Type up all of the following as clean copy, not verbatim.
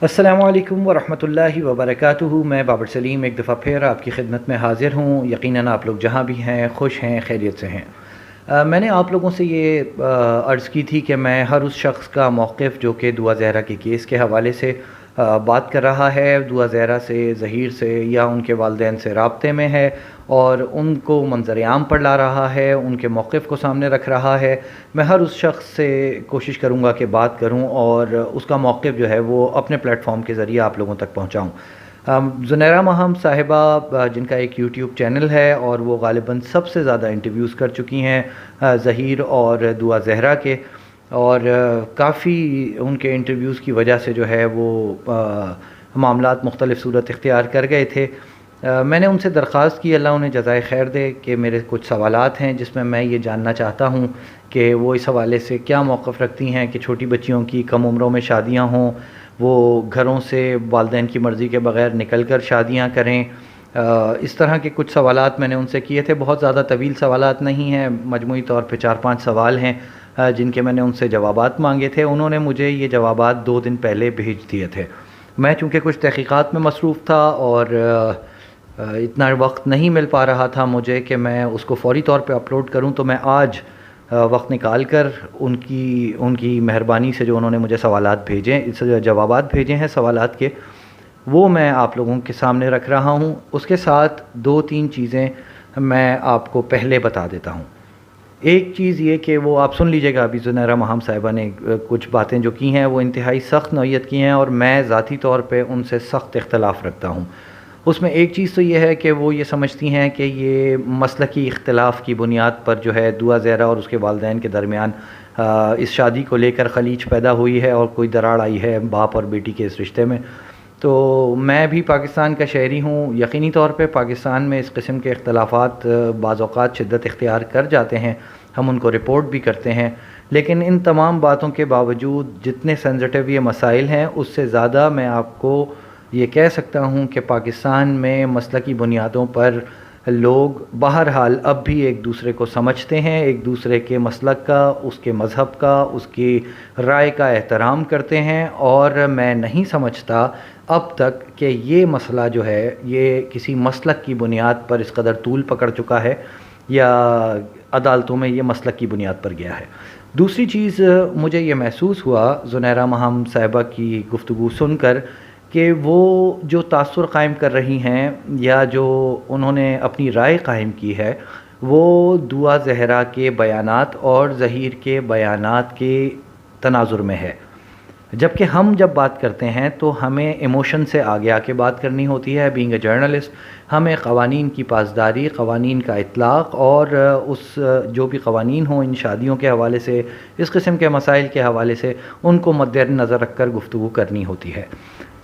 السلام علیکم ورحمۃ اللہ وبرکاتہ۔ میں بابر سلیم ایک دفعہ پھر آپ کی خدمت میں حاضر ہوں۔ یقیناً آپ لوگ جہاں بھی ہیں خوش ہیں، خیریت سے ہیں۔ میں نے آپ لوگوں سے یہ عرض کی تھی کہ میں ہر اس شخص کا موقف جو کہ دعا زہرا کے کیس کے حوالے سے بات کر رہا ہے، دعا زہرا سے، ظہیر سے یا ان کے والدین سے رابطے میں ہے اور ان کو منظر عام پر لا رہا ہے، ان کے موقف کو سامنے رکھ رہا ہے، میں ہر اس شخص سے کوشش کروں گا کہ بات کروں اور اس کا موقف جو ہے وہ اپنے پلیٹ فارم کے ذریعے آپ لوگوں تک پہنچاؤں۔ زنیرہ ماہم صاحبہ جن کا ایک یوٹیوب چینل ہے اور وہ غالباً سب سے زیادہ انٹرویوز کر چکی ہیں ظہیر اور دعا زہرا کے، اور کافی ان کے انٹرویوز کی وجہ سے جو ہے وہ معاملات مختلف صورت اختیار کر گئے تھے۔ میں نے ان سے درخواست کی، اللہ انہیں جزائے خیر دے، کہ میرے کچھ سوالات ہیں جس میں یہ جاننا چاہتا ہوں کہ وہ اس حوالے سے کیا موقف رکھتی ہیں کہ چھوٹی بچیوں کی کم عمروں میں شادیاں ہوں، وہ گھروں سے والدین کی مرضی کے بغیر نکل کر شادیاں کریں۔ اس طرح کے کچھ سوالات میں نے ان سے کیے تھے، بہت زیادہ طویل سوالات نہیں ہیں، مجموعی طور پہ 4-5 سوال ہیں جن کے میں نے ان سے جوابات مانگے تھے۔ انہوں نے مجھے یہ جوابات 2 دن پہلے بھیج دیے تھے۔ میں چونکہ کچھ تحقیقات میں مصروف تھا اور اتنا وقت نہیں مل پا رہا تھا مجھے کہ میں اس کو فوری طور پہ اپلوڈ کروں، تو میں آج وقت نکال کر ان کی مہربانی سے جو انہوں نے مجھے سوالات بھیجے، جوابات بھیجے ہیں سوالات کے، وہ میں آپ لوگوں کے سامنے رکھ رہا ہوں۔ اس کے ساتھ 2-3 چیزیں میں آپ کو پہلے بتا دیتا ہوں۔ ایک چیز یہ کہ وہ آپ سن لیجئے گا، ابھی زنیرہ ماہم صاحبہ نے کچھ باتیں جو کی ہیں وہ انتہائی سخت نوعیت کی ہیں اور میں ذاتی طور پہ ان سے سخت اختلاف رکھتا ہوں۔ اس میں ایک چیز تو یہ ہے کہ وہ یہ سمجھتی ہیں کہ یہ مسلکی اختلاف کی بنیاد پر جو ہے دعا زہرا اور اس کے والدین کے درمیان اس شادی کو لے کر خلیج پیدا ہوئی ہے اور کوئی دراڑ آئی ہے باپ اور بیٹی کے اس رشتے میں۔ تو میں بھی پاکستان کا شہری ہوں، یقینی طور پہ پاکستان میں اس قسم کے اختلافات بعض اوقات شدت اختیار کر جاتے ہیں، ہم ان کو رپورٹ بھی کرتے ہیں، لیکن ان تمام باتوں کے باوجود جتنے سینسٹیو یہ مسائل ہیں اس سے زیادہ میں آپ کو یہ کہہ سکتا ہوں کہ پاکستان میں مسلکی بنیادوں پر لوگ بہرحال اب بھی ایک دوسرے کو سمجھتے ہیں، ایک دوسرے کے مسلک کا، اس کے مذہب کا، اس کی رائے کا احترام کرتے ہیں، اور میں نہیں سمجھتا اب تک کہ یہ مسئلہ جو ہے یہ کسی مسلک کی بنیاد پر اس قدر طول پکڑ چکا ہے یا عدالتوں میں یہ مسلک کی بنیاد پر گیا ہے۔ دوسری چیز مجھے یہ محسوس ہوا زنیرہ ماہم صاحبہ کی گفتگو سن کر کہ وہ جو تاثر قائم کر رہی ہیں یا جو انہوں نے اپنی رائے قائم کی ہے وہ دعا زہرا کے بیانات اور ظہیر کے بیانات کے تناظر میں ہے، جبکہ ہم جب بات کرتے ہیں تو ہمیں ایموشن سے آگے آ کے بات کرنی ہوتی ہے۔ بینگ اے جرنلسٹ ہمیں قوانین کی پاسداری، قوانین کا اطلاق اور اس جو بھی قوانین ہوں ان شادیوں کے حوالے سے، اس قسم کے مسائل کے حوالے سے ان کو مد نظر رکھ کر گفتگو کرنی ہوتی ہے۔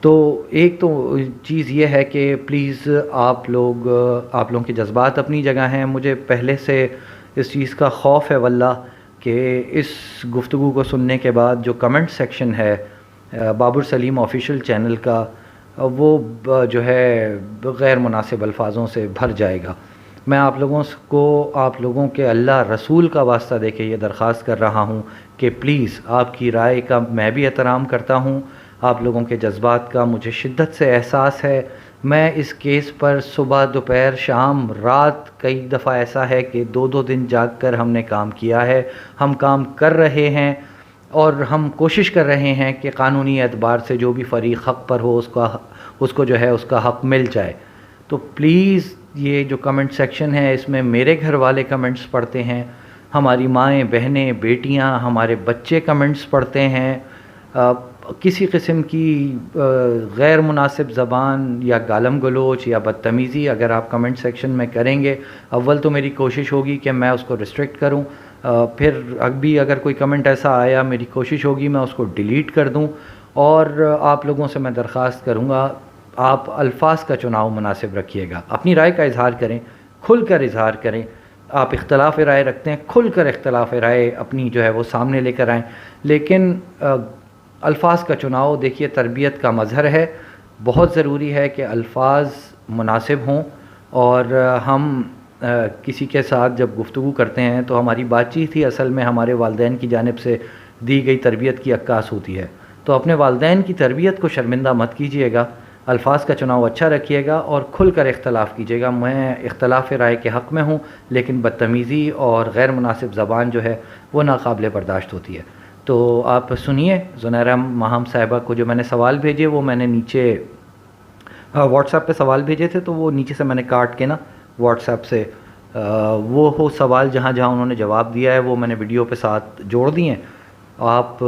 تو ایک تو چیز یہ ہے کہ پلیز آپ لوگوں کے جذبات اپنی جگہ ہیں، مجھے پہلے سے اس چیز کا خوف ہے واللہ کہ اس گفتگو کو سننے کے بعد جو کمنٹ سیکشن ہے بابر سلیم آفیشیل چینل کا، وہ جو ہے غیر مناسب الفاظوں سے بھر جائے گا۔ میں آپ لوگوں کے اللہ رسول کا واسطہ دے کے یہ درخواست کر رہا ہوں کہ پلیز آپ کی رائے کا میں بھی احترام کرتا ہوں، آپ لوگوں کے جذبات کا مجھے شدت سے احساس ہے۔ میں اس کیس پر صبح، دوپہر، شام، رات کئی دفعہ ایسا ہے کہ 2 دن جاگ کر ہم نے کام کیا ہے، ہم کام کر رہے ہیں اور ہم کوشش کر رہے ہیں کہ قانونی اعتبار سے جو بھی فریق حق پر ہو اس کو جو ہے اس کا حق مل جائے۔ تو پلیز یہ جو کمنٹ سیکشن ہے اس میں میرے گھر والے کمنٹس پڑھتے ہیں، ہماری مائیں، بہنیں، بیٹیاں، ہمارے بچے کمنٹس پڑھتے ہیں، کسی قسم کی غیر مناسب زبان یا گالم گلوچ یا بدتمیزی اگر آپ کمنٹ سیکشن میں کریں گے، اول تو میری کوشش ہوگی کہ میں اس کو ریسٹرکٹ کروں، پھر بھی اگر کوئی کمنٹ ایسا آیا میری کوشش ہوگی میں اس کو ڈیلیٹ کر دوں، اور آپ لوگوں سے میں درخواست کروں گا آپ الفاظ کا چناؤ مناسب رکھیے گا، اپنی رائے کا اظہار کریں، کھل کر اظہار کریں، آپ اختلاف رائے رکھتے ہیں کھل کر اختلاف رائے اپنی جو ہے وہ سامنے لے کر آئیں، لیکن الفاظ کا چناؤ دیکھیے تربیت کا مظہر ہے، بہت ضروری ہے کہ الفاظ مناسب ہوں، اور ہم کسی کے ساتھ جب گفتگو کرتے ہیں تو ہماری بات چیت ہی اصل میں ہمارے والدین کی جانب سے دی گئی تربیت کی عکاس ہوتی ہے۔ تو اپنے والدین کی تربیت کو شرمندہ مت کیجیے گا، الفاظ کا چناؤ اچھا رکھیے گا اور کھل کر اختلاف کیجیے گا۔ میں اختلاف رائے کے حق میں ہوں، لیکن بدتمیزی اور غیر مناسب زبان جو ہے وہ ناقابل برداشت ہوتی ہے۔ تو آپ سنیے زنیرہ ماہم صاحبہ کو جو میں نے سوال بھیجے، وہ میں نے نیچے واٹس ایپ پہ سوال بھیجے تھے، تو وہ نیچے سے میں نے کاٹ کے نا واٹس ایپ سے وہ سوال جہاں جہاں انہوں نے جواب دیا ہے وہ میں نے ویڈیو پہ ساتھ جوڑ دیے ہیں۔ آپ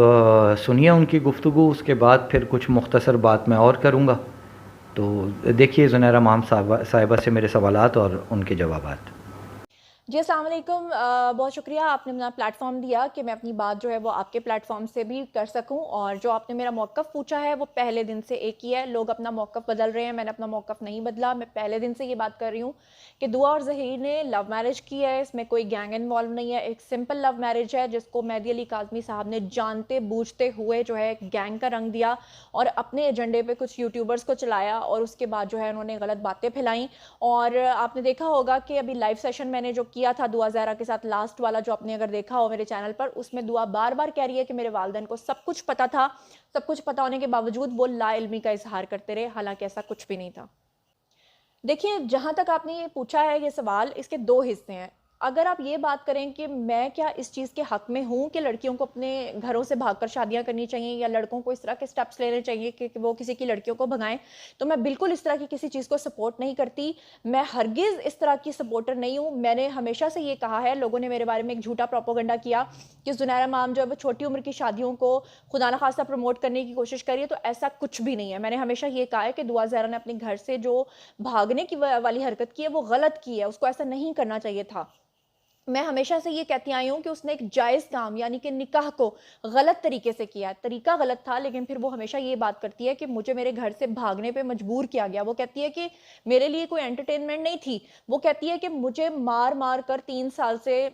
سنیے ان کی گفتگو، اس کے بعد پھر کچھ مختصر بات میں اور کروں گا۔ تو دیکھیے زنیرہ ماہم صاحبہ سے میرے سوالات اور ان کے جوابات۔ جی السلام علیکم، بہت شکریہ آپ نے اپنا پلیٹ فارم دیا کہ میں اپنی بات جو ہے وہ آپ کے پلیٹ فارم سے بھی کر سکوں، اور جو آپ نے میرا موقف پوچھا ہے وہ پہلے دن سے ایک ہی ہے۔ لوگ اپنا موقف بدل رہے ہیں، میں نے اپنا موقف نہیں بدلا۔ میں پہلے دن سے یہ بات کر رہی ہوں کہ دعا اور ظہیر نے لو میرج کی ہے، اس میں کوئی گینگ انوالو نہیں ہے، ایک سمپل لو میرج ہے جس کو مہدی علی کاظمی صاحب نے جانتے بوجھتے ہوئے جو ہے گینگ کا رنگ دیا اور اپنے ایجنڈے پہ کچھ یوٹیوبرز کو چلایا، اور اس کے بعد جو ہے انہوں نے غلط باتیں پھیلائیں۔ اور آپ نے دیکھا ہوگا کہ ابھی لائیو سیشن میں نے جو کیا تھا دعا زہرا کے ساتھ، لاسٹ والا جو آپ نے اگر دیکھا ہو میرے چینل پر، اس میں دعا بار بار کہہ رہی ہے کہ میرے والدین کو سب کچھ پتا تھا، سب کچھ پتا ہونے کے باوجود وہ لا علمی کا اظہار کرتے رہے، حالانکہ ایسا کچھ بھی نہیں تھا۔ دیکھیے جہاں تک آپ نے یہ پوچھا ہے یہ سوال، اس کے دو حصے ہیں۔ اگر آپ یہ بات کریں کہ میں کیا اس چیز کے حق میں ہوں کہ لڑکیوں کو اپنے گھروں سے بھاگ کر شادیاں کرنی چاہیے یا لڑکوں کو اس طرح کے سٹیپس لینے چاہیے کہ وہ کسی کی لڑکیوں کو بھگائیں، تو میں بالکل اس طرح کی کسی چیز کو سپورٹ نہیں کرتی۔ میں ہرگز اس طرح کی سپورٹر نہیں ہوں۔ میں نے ہمیشہ سے یہ کہا ہے، لوگوں نے میرے بارے میں ایک جھوٹا پروپیگنڈا کیا کہ زنیرہ مام جو ہے وہ چھوٹی عمر کی شادیوں کو خدا نخواستہ پروموٹ کرنے کی کوشش کری ہے، تو ایسا کچھ بھی نہیں ہے۔ میں نے ہمیشہ یہ کہا ہے کہ دعا زہرا نے اپنے گھر سے جو بھاگنے کی والی حرکت کی ہے وہ غلط کی ہے، اس کو ایسا نہیں کرنا چاہیے تھا۔ میں ہمیشہ سے یہ کہتی آئی ہوں کہ اس نے ایک جائز کام یعنی کہ نکاح کو غلط طریقے سے کیا ہے، طریقہ غلط تھا، لیکن پھر وہ ہمیشہ یہ بات کرتی ہے کہ مجھے میرے گھر سے بھاگنے پہ مجبور کیا گیا۔ وہ کہتی ہے کہ میرے لیے کوئی انٹرٹینمنٹ نہیں تھی، وہ کہتی ہے کہ مجھے مار مار کر 3 سال سے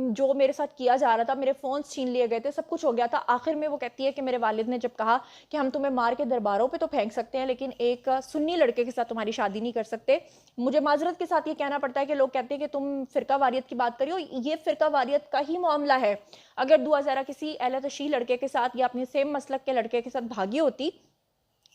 جو میرے ساتھ کیا جا رہا تھا، میرے فونز چھین لیے گئے تھے، سب کچھ ہو گیا تھا۔ آخر میں وہ کہتی ہے کہ میرے والد نے جب کہا کہ ہم تمہیں مار کے درباروں پہ تو پھینک سکتے ہیں لیکن ایک سنی لڑکے کے ساتھ تمہاری شادی نہیں کر سکتے، مجھے معذرت کے ساتھ یہ کہنا پڑتا ہے کہ لوگ کہتے ہیں کہ تم فرقہ واریت کی بات کری ہو، یہ فرقہ واریت کا ہی معاملہ ہے۔ اگر دعا زہرا کسی اعلیٰ تشیع لڑکے کے ساتھ یا اپنے سیم مسلک کے لڑکے کے ساتھ بھاگی ہوتی،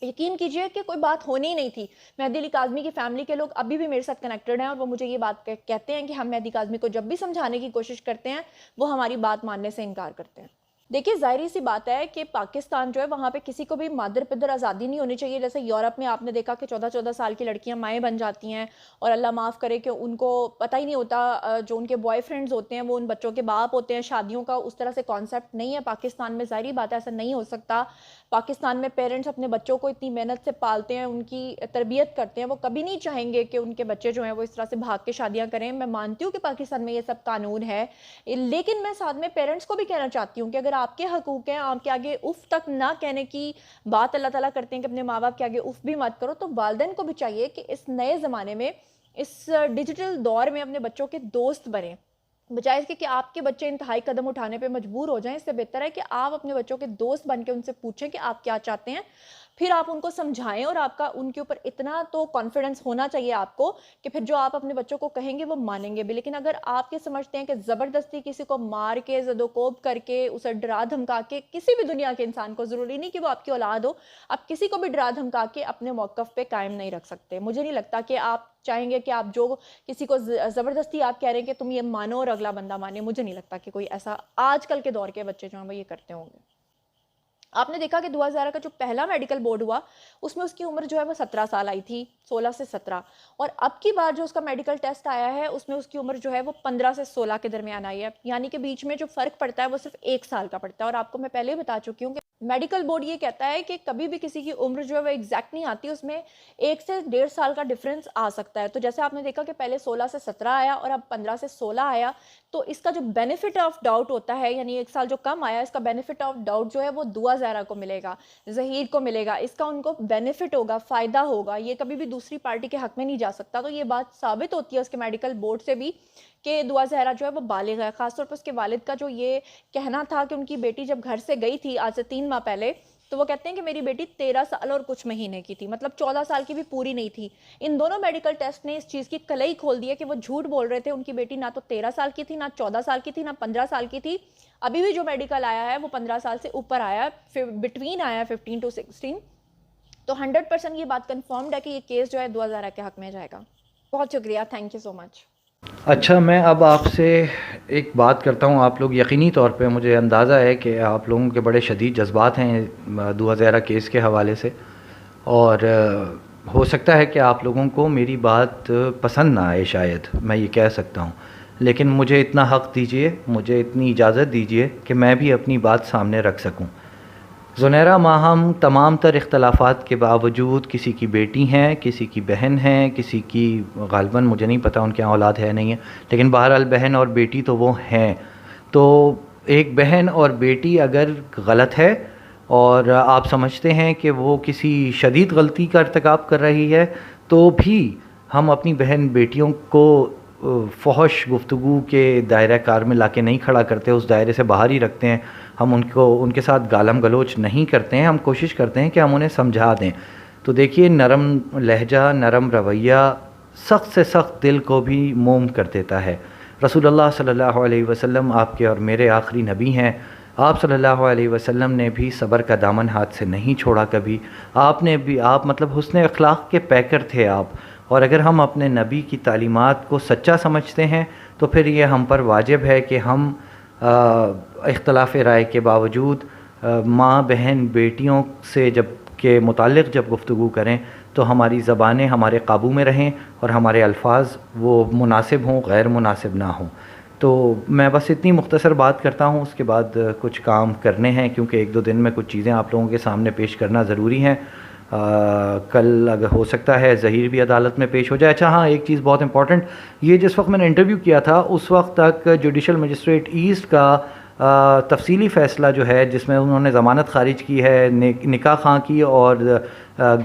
یقین کیجئے کہ کوئی بات ہونی ہی نہیں تھی۔ مہدی علی کاظمی کی فیملی کے لوگ ابھی بھی میرے ساتھ کنیکٹڈ ہیں اور وہ مجھے یہ بات کہتے ہیں کہ ہم مہدی کاظمی کو جب بھی سمجھانے کی کوشش کرتے ہیں وہ ہماری بات ماننے سے انکار کرتے ہیں۔ دیکھیے ظاہری سی بات ہے کہ پاکستان جو ہے وہاں پہ کسی کو بھی مادر پدر آزادی نہیں ہونی چاہیے۔ جیسے یورپ میں آپ نے دیکھا کہ 14-14 سال کی لڑکیاں مائیں بن جاتی ہیں اور اللہ معاف کرے کہ ان کو پتہ ہی نہیں ہوتا، جو ان کے بوائے فرینڈز ہوتے ہیں وہ ان بچوں کے باپ ہوتے ہیں۔ شادیوں کا اس طرح سے کانسیپٹ نہیں ہے پاکستان میں، ظاہری بات ہے ایسا نہیں ہو سکتا۔ پاکستان میں پیرنٹس اپنے بچوں کو اتنی محنت سے پالتے ہیں، ان کی تربیت کرتے ہیں، وہ کبھی نہیں چاہیں گے کہ ان کے بچے جو ہیں وہ اس طرح سے بھاگ کے شادیاں کریں۔ میں مانتی ہوں کہ پاکستان میں یہ سب قانون ہے، لیکن میں ساتھ میں پیرنٹس کو بھی کہنا چاہتی ہوں کہ اگر آپ کے حقوق ہیں، آپ کے آگے اف تک نہ کہنے کی بات اللہ تعالیٰ کرتے ہیں کہ اپنے ماں باپ کے آگے اف بھی مت کرو، تو والدین کو بھی چاہیے کہ اس نئے زمانے میں، اس ڈیجیٹل دور میں اپنے بچوں کے دوست بنیں، بجائے اس کے کہ آپ کے بچے انتہائی قدم اٹھانے پہ مجبور ہو جائیں۔ اس سے بہتر ہے کہ آپ اپنے بچوں کے دوست بن کے ان سے پوچھیں کہ آپ کیا چاہتے ہیں، پھر آپ ان کو سمجھائیں، اور آپ کا ان کے اوپر اتنا تو کانفیڈنس ہونا چاہیے آپ کو کہ پھر جو آپ اپنے بچوں کو کہیں گے وہ مانیں گے بھی۔ لیکن اگر آپ یہ سمجھتے ہیں کہ زبردستی کسی کو مار کے زد و کوب کر کے اسے ڈرا دھمکا کے، کسی بھی دنیا کے انسان کو، ضروری نہیں کہ وہ آپ کی اولاد ہو، آپ کسی کو بھی ڈرا دھمکا کے اپنے موقف پہ قائم نہیں رکھ سکتے۔ مجھے نہیں لگتا کہ آپ چاہیں گے کہ آپ جو کسی کو زبردستی آپ کہہ رہے ہیں کہ تم یہ مانو اور اگلا بندہ مانے، مجھے نہیں لگتا کہ کوئی ایسا آج کل کے دور کے بچے جو ہیں وہ یہ کرتے ہوں گے۔ آپ نے دیکھا کہ دعا زہرا کا جو پہلا میڈیکل بورڈ ہوا اس میں اس کی عمر جو ہے وہ 17 سال آئی تھی، 16 سے 17، اور اب کی بار جو اس کا میڈیکل ٹیسٹ آیا ہے اس میں اس کی عمر جو ہے وہ 15 سے 16 کے درمیان آئی ہے، یعنی کہ بیچ میں جو فرق پڑتا ہے وہ صرف 1 سال کا پڑتا ہے۔ اور آپ کو میں پہلے بھی بتا چکی ہوں کہ میڈیکل بورڈ یہ کہتا ہے کہ کبھی بھی کسی کی عمر جو ہے وہ ایگزیکٹ نہیں آتی، اس میں 1 سے 1.5 سال کا ڈفرینس آ سکتا ہے۔ تو جیسے آپ نے دیکھا کہ پہلے 16 سے 17 آیا اور اب 15 سے 16 آیا، تو اس کا جو بینیفٹ آف ڈاؤٹ ہوتا ہے، یعنی 1 سال جو کم آیا، اس کا بینیفٹ آف ڈاؤٹ جو ہے وہ دعا زہرا کو ملے گا، ظہیر کو ملے گا، اس کا ان کو بینیفٹ ہوگا، فائدہ ہوگا، یہ کبھی بھی دوسری پارٹی کے حق میں نہیں جا سکتا۔ تو یہ بات ثابت ہوتی ہے اس کے میڈیکل بورڈ سے بھی کہ دعا زہرا جو ہے وہ بالغ ہے۔ خاص طور پر اس کے والد کا جو یہ کہنا تھا کہ ان کی بیٹی جب گھر سے گئی تھی آج سے 3 ماہ پہلے، تو وہ کہتے ہیں کہ میری بیٹی 13 سال اور کچھ مہینے کی تھی، مطلب 14 سال کی بھی پوری نہیں تھی۔ ان دونوں میڈیکل ٹیسٹ نے اس چیز کی کلئی کھول دی ہے کہ وہ جھوٹ بول رہے تھے، ان کی بیٹی نہ تو 13 سال کی تھی، نہ 14 سال کی تھی، نہ 15 سال کی تھی۔ ابھی بھی جو میڈیکل آیا ہے وہ 15 سال سے اوپر آیا ہے، بٹوین آیا ہے 15 to 16. تو 100% یہ بات کنفرمڈ ہے کہ یہ کیس جو ہے 2000 کے حق میں جائے گا. بہت شکریہ، تھینک یو سو مچ. اچھا، میں اب آپ سے ایک بات کرتا ہوں. آپ لوگ یقینی طور پہ مجھے اندازہ ہے کہ آپ لوگوں کے بڑے شدید جذبات ہیں دوازیرہ کیس کے حوالے سے، اور ہو سکتا ہے کہ آپ لوگوں کو میری بات پسند نہ آئے، شاید میں یہ کہہ سکتا ہوں، لیکن مجھے اتنا حق دیجئے، مجھے اتنی اجازت دیجئے کہ میں بھی اپنی بات سامنے رکھ سکوں. زنیرہ ماہم تمام تر اختلافات کے باوجود کسی کی بیٹی ہیں، کسی کی بہن ہیں، کسی کی غالباً مجھے نہیں پتہ ان کے یہاں اولاد ہے نہیں ہے، لیکن بہرحال بہن اور بیٹی تو وہ ہیں. تو ایک بہن اور بیٹی اگر غلط ہے اور آپ سمجھتے ہیں کہ وہ کسی شدید غلطی کا ارتکاب کر رہی ہے، تو بھی ہم اپنی بہن بیٹیوں کو فحش گفتگو کے دائرہ کار میں لا کے نہیں کھڑا کرتے، اس دائرے سے باہر ہی رکھتے ہیں. ہم ان کے ساتھ گالم گلوچ نہیں کرتے ہیں، ہم کوشش کرتے ہیں کہ ہم انہیں سمجھا دیں. تو دیکھیے، نرم لہجہ، نرم رویہ سخت سے سخت دل کو بھی موم کر دیتا ہے. رسول اللہ صلی اللہ علیہ وسلم آپ کے اور میرے آخری نبی ہیں. آپ صلی اللہ علیہ وسلم نے بھی صبر کا دامن ہاتھ سے نہیں چھوڑا کبھی. آپ مطلب حسن اخلاق کے پیکر تھے آپ. اور اگر ہم اپنے نبی کی تعلیمات کو سچا سمجھتے ہیں تو پھر یہ ہم پر واجب ہے کہ ہم اختلاف رائے کے باوجود ماں، بہن، بیٹیوں سے کے متعلق جب گفتگو کریں تو ہماری زبانیں ہمارے قابو میں رہیں اور ہمارے الفاظ وہ مناسب ہوں، غیر مناسب نہ ہوں. تو میں بس اتنی مختصر بات کرتا ہوں، اس کے بعد کچھ کام کرنے ہیں، کیونکہ ایک دو دن میں کچھ چیزیں آپ لوگوں کے سامنے پیش کرنا ضروری ہیں. کل اگر ہو سکتا ہے ظہیر بھی عدالت میں پیش ہو جائے. اچھا ہاں، ایک چیز بہت امپورٹنٹ، یہ جس وقت میں نے انٹرویو کیا تھا اس وقت تک جوڈیشل مجسٹریٹ ایسٹ کا تفصیلی فیصلہ جو ہے، جس میں انہوں نے ضمانت خارج کی ہے نکاح خواں کی اور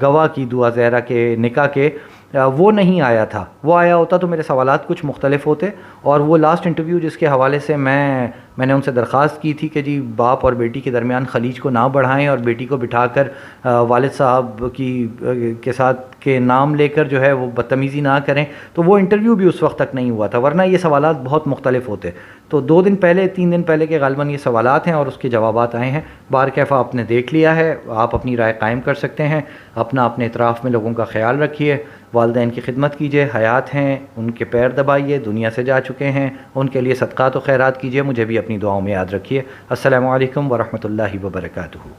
گواہ کی دعا زہرہ کے نکاح کے، وہ نہیں آیا تھا. وہ آیا ہوتا تو میرے سوالات کچھ مختلف ہوتے. اور وہ لاسٹ انٹرویو جس کے حوالے سے میں نے ان سے درخواست کی تھی کہ جی باپ اور بیٹی کے درمیان خلیج کو نہ بڑھائیں اور بیٹی کو بٹھا کر والد صاحب کے ساتھ کے نام لے کر جو ہے وہ بدتمیزی نہ کریں، تو وہ انٹرویو بھی اس وقت تک نہیں ہوا تھا، ورنہ یہ سوالات بہت مختلف ہوتے. تو 2 دن پہلے 3 دن پہلے کے غالباً یہ سوالات ہیں اور اس کے جوابات آئے ہیں. بارکیفا آپ نے دیکھ لیا ہے، آپ اپنی رائے قائم کر سکتے ہیں. اپنے اطراف میں لوگوں کا خیال رکھیے، والدین کی خدمت کیجیے، حیات ہیں ان کے پیر دبائیے، دنیا سے جا چکے ہیں، ان کے لیے صدقات و خیرات کیجیے. مجھے بھی اپنی دعاؤں میں یاد رکھیے. السلام علیکم ورحمۃ اللہ وبرکاتہ.